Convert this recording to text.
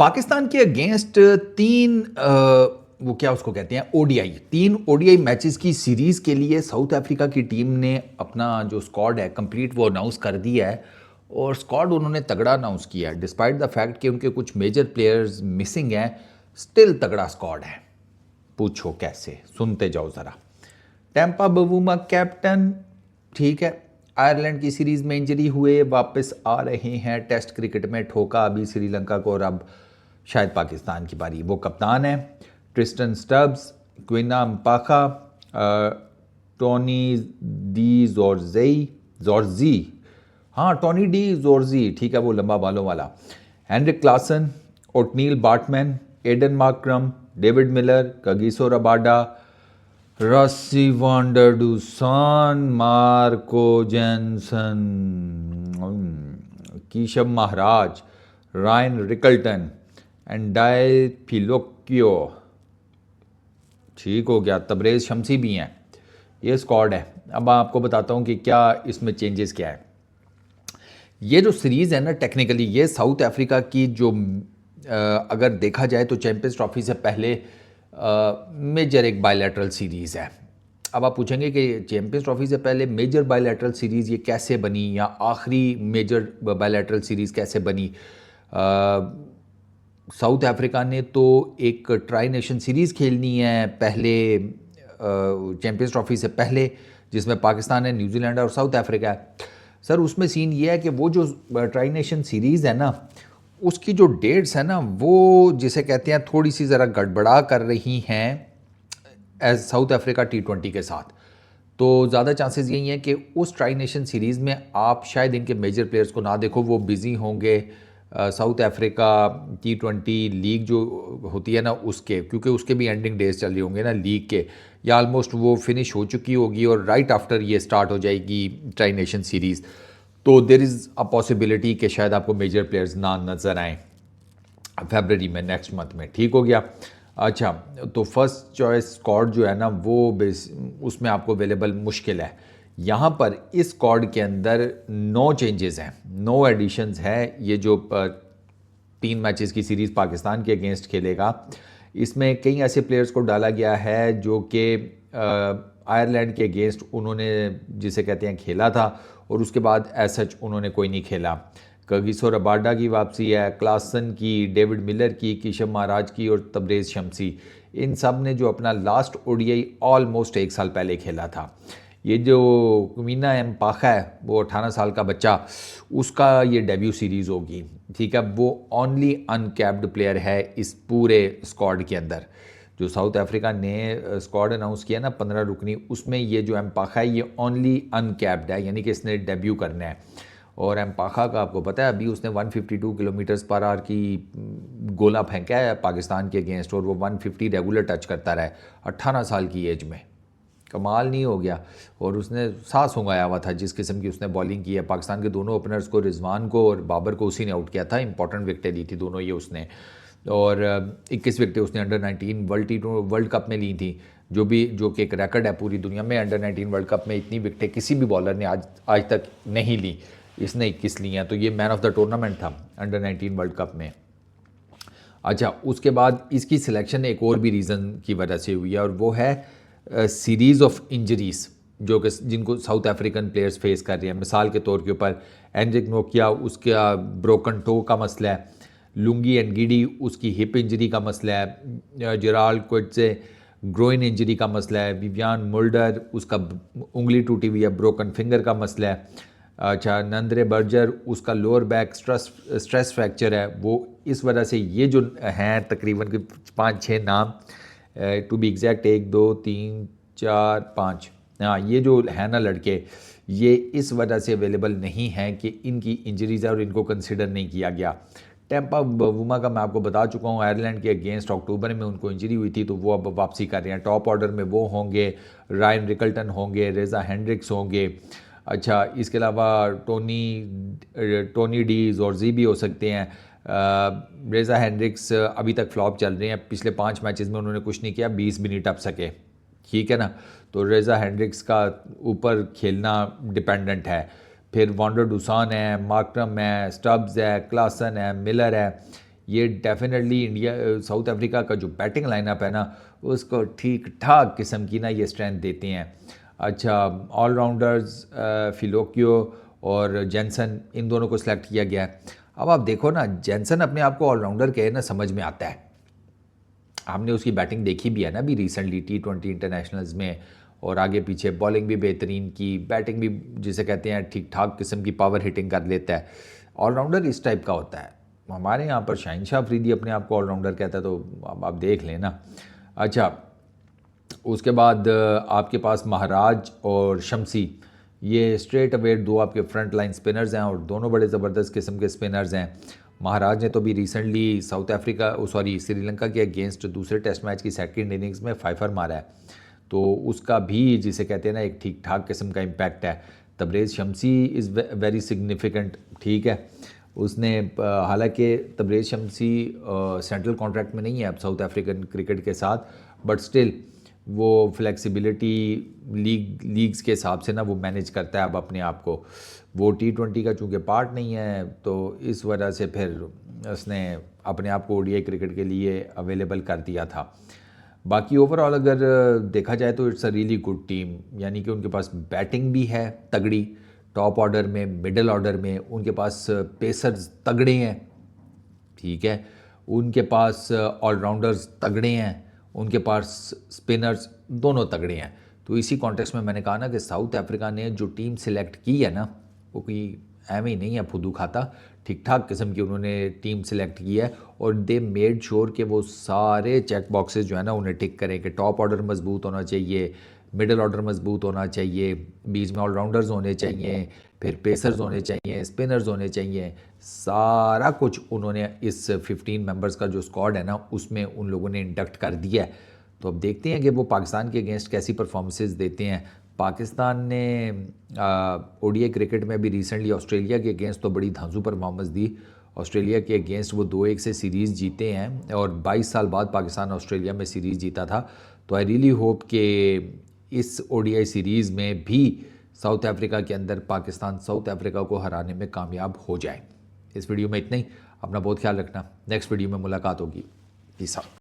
पाकिस्तान के अगेंस्ट तीन वो क्या उसको कहते हैं ओडीआई, तीन ओडीआई मैचेस की सीरीज़ के लिए साउथ अफ्रीका की टीम ने अपना जो स्क्वाड है कंप्लीट वो अनाउंस कर दिया है। और स्क्वाड उन्होंने तगड़ा अनाउंस किया है डिस्पाइट द फैक्ट कि उनके कुछ मेजर प्लेयर्स मिसिंग हैं। स्टिल तगड़ा स्क्वाड है। पूछो कैसे, सुनते जाओ ज़रा। टैम्पा बवूमा कैप्टन, ठीक है। आयरलैंड की सीरीज़ में इंजरी हुए, वापस आ रहे हैं। टेस्ट क्रिकेट में ठोका अभी श्रीलंका को और अब शायद पाकिस्तान की बारी। वो कप्तान है Tristan Stubbs, Kwena Maphaka, Tony de Zorzi, हाँ टोनी डी जॉर्जी, ठीक है, वो लंबा बालों वाला। Heinrich Klaasen, Ottniel Baartman, Aiden Markram, David Miller, Kagiso Rabada, Rassie van der Dussen, Marco Jansen, Keshav Maharaj, Ryan Rickelton Andile Phehlukwayo, ठीक हो गया। तबरेज़ शमसी भी हैं। ये स्क्वाड है। अब आपको बताता हूँ कि क्या इसमें चेंजेस क्या है। ये जो सीरीज़ है ना, टेक्निकली ये साउथ अफ्रीका की जो अगर देखा जाए तो चैंपियंस ट्रॉफी से पहले मेजर एक बायलैटरल सीरीज़ है। अब आप पूछेंगे कि चैंपियंस ट्रॉफी से पहले मेजर बायलैटरल सीरीज़ ये कैसे बनी, या आखिरी मेजर बायलैटरल सीरीज़ कैसे बनी। साउथ अफ्रीका ने तो एक ट्राई नेशन सीरीज़ खेलनी है पहले चैंपियंस ट्रॉफी से पहले, जिसमें पाकिस्तान है, न्यूजीलैंड और साउथ अफ्रीका है। सर उसमें सीन ये है कि वो जो ट्राई नेशन सीरीज़ है ना, उसकी जो डेट्स है ना, वो जिसे कहते हैं थोड़ी सी ज़रा गड़बड़ा कर रही हैं एज साउथ अफ्रीका T20 के साथ। तो ज़्यादा चांसेस यही हैं कि उस ट्राई नेशन सीरीज़ में आप शायद इनके मेजर प्लेयर्स को ना देखो, वो बिज़ी होंगे साउथ अफ्रीका T20 लीग जो होती है ना उसके, क्योंकि उसके भी एंडिंग डेज चल रहे होंगे ना लीग के, या ऑलमोस्ट वो फिनिश हो चुकी होगी और राइट आफ्टर ये स्टार्ट हो जाएगी ट्राई नेशन सीरीज़। तो देर इज़ अ पॉसिबिलिटी कि शायद आपको मेजर प्लेयर्स ना नज़र आएँ फरवरी में, नेक्स्ट मंथ में। ठीक हो गया। अच्छा, तो फर्स्ट चॉइस स्क्वाड जो है ना वो उसमें आपको अवेलेबल मुश्किल है। यहाँ पर इस स्क्वाड के अंदर 9 चेंजेस हैं, 9 एडिशंस है। ये जो 3 मैचेस की सीरीज़ पाकिस्तान के अगेंस्ट खेलेगा, इसमें कई ऐसे प्लेयर्स को डाला गया है जो कि आयरलैंड के अगेंस्ट उन्होंने जिसे कहते हैं खेला था, और उसके बाद एज सच उन्होंने कोई नहीं खेला। कगिसो रबाडा की वापसी है, क्लासन की, डेविड मिलर की, कीशव महाराज की और तबरेज़ शमसी। इन सब ने जो अपना लास्ट ओडीआई ऑलमोस्ट 1 साल पहले खेला था। ये जो क्विना म्पाखा है, वो 18 साल का बच्चा, उसका ये डेब्यू सीरीज़ होगी। ठीक है, वो ओनली अनकैप्ड प्लेयर है इस पूरे स्क्वाड के अंदर। जो साउथ अफ्रीका ने स्क्वाड अनाउंस किया ना 15 रुकनी, उसमें ये जो म्पाखा है ये ओनली अनकैप्ड है, यानी कि इसने डेब्यू करना है। और म्पाखा का आपको पता है अभी उसने 152 किलोमीटर्स पर आवर की गोला फेंका है पाकिस्तान के अगेंस्ट, और वो 150 रेगुलर टच करता रहा है 18 साल की एज में। कमाल नहीं हो गया। और उसने सांस सूंघाया हुआ था जिस किस्म की उसने बॉलिंग की है। पाकिस्तान के दोनों ओपनर्स को, रिजवान को और बाबर को, उसी ने आउट किया था। इंपॉर्टेंट विकेटें दी थी दोनों ये उसने, और 21 विकेटें उसने अंडर 19 वर्ल्ड कप में ली थी, जो कि एक रिकॉर्ड है पूरी दुनिया में। अंडर 19 वर्ल्ड कप में इतनी विकेटें किसी भी बॉलर ने आज तक नहीं ली, इसने 21 ली हैं। तो ये मैन ऑफ द टूर्नामेंट था अंडर 19 वर्ल्ड कप में। अच्छा, उसके बाद इसकी सिलेक्शन एक और भी रीज़न की वजह से हुई है, और वो है सीरीज़ ऑफ इंजरीज़ जो कि जिनको साउथ अफ्रीकन प्लेयर्स फेस कर रहे हैं। मिसाल के तौर के ऊपर एंड्रिक नोकिया, उसका ब्रोकन टो का मसला है। लुंगी एनगिडी, उसकी हिप इंजरी का मसला है। जेराल्ड क्विट्से, ग्रोइन इंजरी का मसला है। विवियान मुल्डर, उसका उंगली टूटी हुई है, ब्रोकन फिंगर का मसला है। अच्छा, नंद्रे बर्जर, उसका लोअर बैक स्ट्रेस फ्रैक्चर है। वो इस वजह से ये जो हैं तकरीबन 5-6 नाम, टू बी एग्जैक्ट 1 2 3 4 5, हाँ ये जो है ना लड़के, ये इस वजह से अवेलेबल नहीं हैं कि इनकी इंजरीज है और इनको कंसिडर नहीं किया गया। टैम्पा बवूमा का मैं आपको बता चुका हूँ, आयरलैंड के अगेंस्ट अक्टूबर में उनको इंजरी हुई थी, तो वो अब वापसी कर रहे हैं। टॉप ऑर्डर में वो होंगे, रायन रिकल्टन होंगे, रेजा हेंड्रिक्स होंगे। अच्छा, इसके अलावा टोनी डी जॉर्जी भी हो सकते हैं। रेजा हेंड्रिक्स अभी तक फ्लॉप चल रहे हैं, पिछले 5 मैचेस में उन्होंने कुछ नहीं किया, 20 भी नहीं टप सके। ठीक है ना, तो रेजा हेंड्रिक्स का ऊपर खेलना डिपेंडेंट है। फिर वांडरडूसान है, मार्क्रम है, स्टब्स है, क्लासन है, मिलर है। ये डेफिनेटली इंडिया साउथ अफ्रीका का जो बैटिंग लाइनअप है ना उसको ठीक ठाक किस्म की ना ये स्ट्रेंथ देते हैं। अच्छा, ऑलराउंडर्स फिलोकियो और जेंसन, इन दोनों को सिलेक्ट किया गया है। अब आप देखो ना, जेंसन अपने आप को ऑलराउंडर कहे ना समझ में आता है। हमने उसकी बैटिंग देखी भी है ना अभी रिसेंटली T20 इंटरनेशनल्स में, और आगे पीछे बॉलिंग भी बेहतरीन की, बैटिंग भी जिसे कहते हैं ठीक ठाक किस्म की पावर हिटिंग कर लेता है। ऑलराउंडर इस टाइप का होता है। हमारे यहाँ पर शाहिनशाह अफरीदी अपने आप को ऑलराउंडर कहता है, तो अब आप देख लें ना। अच्छा, उसके बाद आपके पास महाराज और शमसी, ये स्ट्रेट अवे दो आपके फ्रंट लाइन स्पिनर्स हैं और दोनों बड़े ज़बरदस्त किस्म के स्पिनर्स हैं। महाराज ने तो भी रिसेंटली श्रीलंका के अगेंस्ट दूसरे टेस्ट मैच की सेकंड इनिंग्स में 5 मारा है, तो उसका भी जिसे कहते हैं ना एक ठीक ठाक किस्म का इम्पैक्ट है। तबरेज़ शमसी इज़ वेरी सिग्निफिकेंट, ठीक है। उसने हालांकि तबरेज़ शमसी सेंट्रल कॉन्ट्रैक्ट में नहीं है अब साउथ अफ्रीकन क्रिकेट के साथ, बट स्टिल वो फ्लेक्सिबिलिटी लीग्स के हिसाब से ना वो मैनेज करता है अब अपने आप को। वो T20 का चूँकि पार्ट नहीं है, तो इस वजह से फिर उसने अपने आप को ODI क्रिकेट के लिए अवेलेबल कर दिया था। बाकी ओवरऑल अगर देखा जाए तो it's a really good team, यानी कि उनके पास बैटिंग भी है तगड़ी, टॉप ऑर्डर में, मिडिल ऑर्डर में, उनके पास पेसर्स तगड़े हैं, ठीक है, उनके पास ऑलराउंडर्स तगड़े हैं, उनके पास स्पिनर्स दोनों तगड़े हैं। तो इसी कॉन्टेक्स्ट में मैंने कहा ना कि साउथ अफ्रीका ने जो टीम सिलेक्ट की है ना वो कोई एवं ही नहीं है फुदू खाता, ठीक ठाक किस्म की उन्होंने टीम सिलेक्ट की है और दे मेड श्योर कि वो सारे चेक बॉक्सेस जो है ना उन्हें टिक करें कि टॉप ऑर्डर मजबूत होना चाहिए, मिडिल ऑर्डर मजबूत होना चाहिए, बीच में ऑलराउंडर्स होने चाहिए, फिर पेसर्स होने चाहिए, स्पिनर्स होने चाहिए, सारा कुछ उन्होंने इस 15 मेंबर्स का जो स्क्वाड है ना उसमें उन लोगों ने इंडक्ट कर दिया है। तो अब देखते हैं कि वो पाकिस्तान के अगेंस्ट कैसी परफॉर्मेंसेस देते हैं। पाकिस्तान ने ODI क्रिकेट में भी रिसेंटली ऑस्ट्रेलिया के अगेंस्ट तो बड़ी धांसू परफॉर्मेंस दी। ऑस्ट्रेलिया के अगेंस्ट वो 2-1 से सीरीज़ जीते हैं और 22 साल बाद पाकिस्तान ऑस्ट्रेलिया में सीरीज़ जीता था। तो आई रियली होप कि इस ODI सीरीज़ में भी साउथ अफ्रीका के अंदर पाकिस्तान साउथ अफ्रीका को हराने में कामयाब हो जाए। इस वीडियो में इतना ही। अपना बहुत ख्याल रखना, नेक्स्ट वीडियो में मुलाकात होगी। Peace out.